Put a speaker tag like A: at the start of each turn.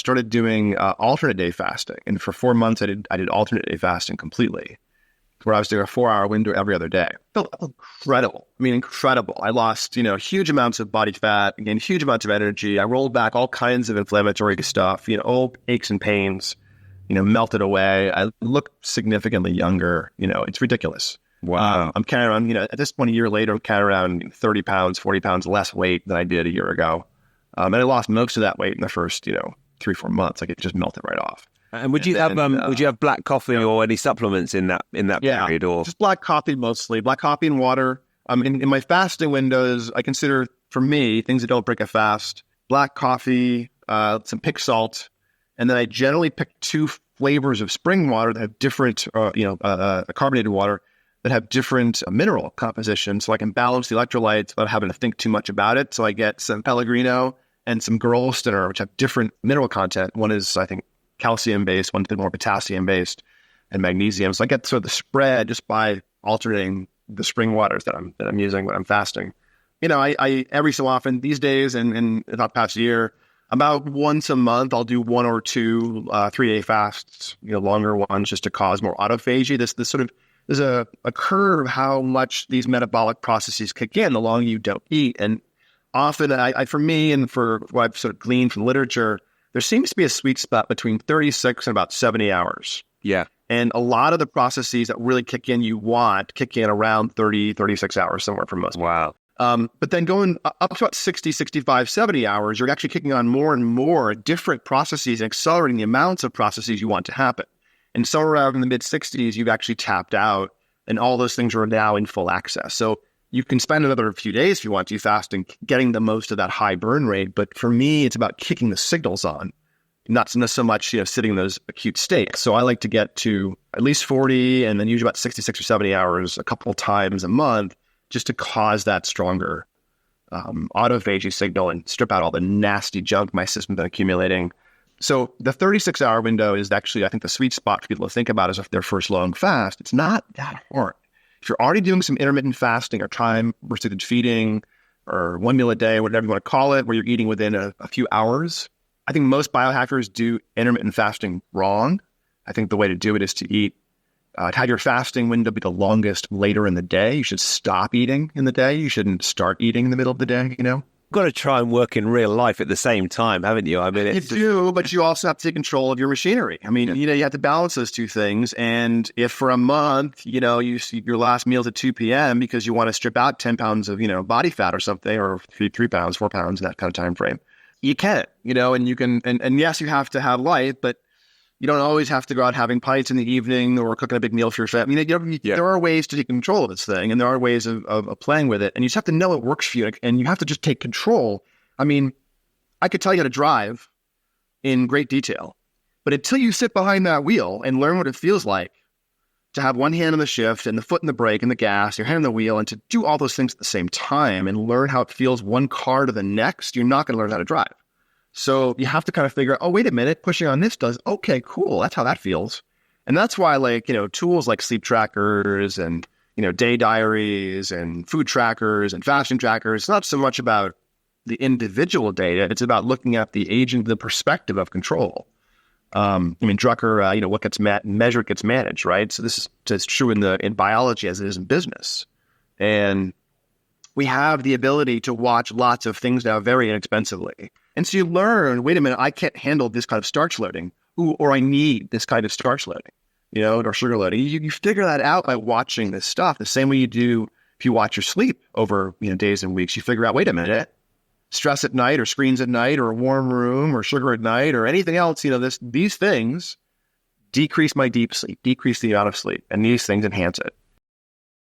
A: started doing alternate day fasting. And for 4 months, I did alternate day fasting completely, where I was doing a 4-hour window every other day. Felt incredible. I mean, incredible. I lost, huge amounts of body fat, gained huge amounts of energy. I rolled back all kinds of inflammatory stuff, old aches and pains, melted away. I look significantly younger. It's ridiculous.
B: Wow.
A: I'm carrying around, at this point, a year later, I'm carrying around 30 pounds, 40 pounds less weight than I did a year ago. And I lost most of that weight in the first, 3-4 months. Like, it just melted right off.
B: And would you have black coffee or any supplements in that period, or
A: just black coffee mostly? Black coffee and water. In my fasting windows, I consider, for me, things that don't break a fast: black coffee, some pink salt, and then I generally pick 2 flavors of spring water that have different, carbonated water that have different mineral compositions, so I can balance the electrolytes without having to think too much about it. So I get some Pellegrino and some Gerolsteiner, which have different mineral content. One is, I think, calcium-based, one's a bit more potassium-based, and magnesium. So I get sort of the spread just by alternating the spring waters that I'm using when I'm fasting. I every so often these days, and in the past year, about once a month, I'll do 1 or 2 3-day fasts, longer ones, just to cause more autophagy. There's a curve of how much these metabolic processes kick in the longer you don't eat. And often, for me, and for what I've sort of gleaned from literature, there seems to be a sweet spot between 36 and about 70 hours.
B: Yeah.
A: And a lot of the processes that really kick in around 30, 36 hours somewhere for most.
B: Wow.
A: But then going up to about 60, 65, 70 hours, you're actually kicking on more and more different processes and accelerating the amounts of processes you want to happen. And somewhere around in the mid-60s, you've actually tapped out, and all those things are now in full access. So you can spend another few days if you want to fasting, getting the most of that high burn rate. But for me, it's about kicking the signals on, not so much sitting in those acute states. So I like to get to at least 40, and then usually about 66 or 70 hours a couple of times a month, just to cause that stronger autophagy signal and strip out all the nasty junk my system's been accumulating. So the 36-hour window is actually, I think, the sweet spot for people to think about as if their first long fast. It's not that hard. If you're already doing some intermittent fasting or time-restricted feeding or 1 meal a day, whatever you want to call it, where you're eating within a few hours, I think most biohackers do intermittent fasting wrong. I think the way to do it is to have your fasting window be the longest later in the day. You should stop eating in the day. You shouldn't start eating in the middle of the day,
B: Got to try and work in real life at the same time, haven't you? I mean,
A: you do, but you also have to take control of your machinery. I mean, you have to balance those two things. And if for a month, your last meal's at 2 p.m. because you want to strip out 10 pounds of, body fat or something, or 3 pounds, 4 pounds in that kind of time frame, you can, and you can, and yes, you have to have light, but you don't always have to go out having pints in the evening or cooking a big meal for your family. There are ways to take control of this thing, and there are ways of playing with it. And you just have to know it works for you, and you have to just take control. I mean, I could tell you how to drive in great detail, but until you sit behind that wheel and learn what it feels like to have one hand on the shift and the foot in the brake and the gas, your hand on the wheel, and to do all those things at the same time and learn how it feels one car to the next, you're not going to learn how to drive. So you have to kind of figure out, oh, wait a minute, pushing on this does, okay, cool. That's how that feels. And that's why tools like sleep trackers and, day diaries and food trackers and fasting trackers, it's not so much about the individual data. It's about looking at the perspective of control. Drucker, what gets measured gets managed, right? So this is true in biology as it is in business. And we have the ability to watch lots of things now very inexpensively. And so you learn, wait a minute, I can't handle this kind of starch loading, or I need this kind of starch loading, or sugar loading. You figure that out by watching this stuff, the same way you do if you watch your sleep over days and weeks. You figure out, wait a minute, stress at night or screens at night or a warm room or sugar at night or anything else, these things decrease my deep sleep, decrease the amount of sleep, and these things enhance it.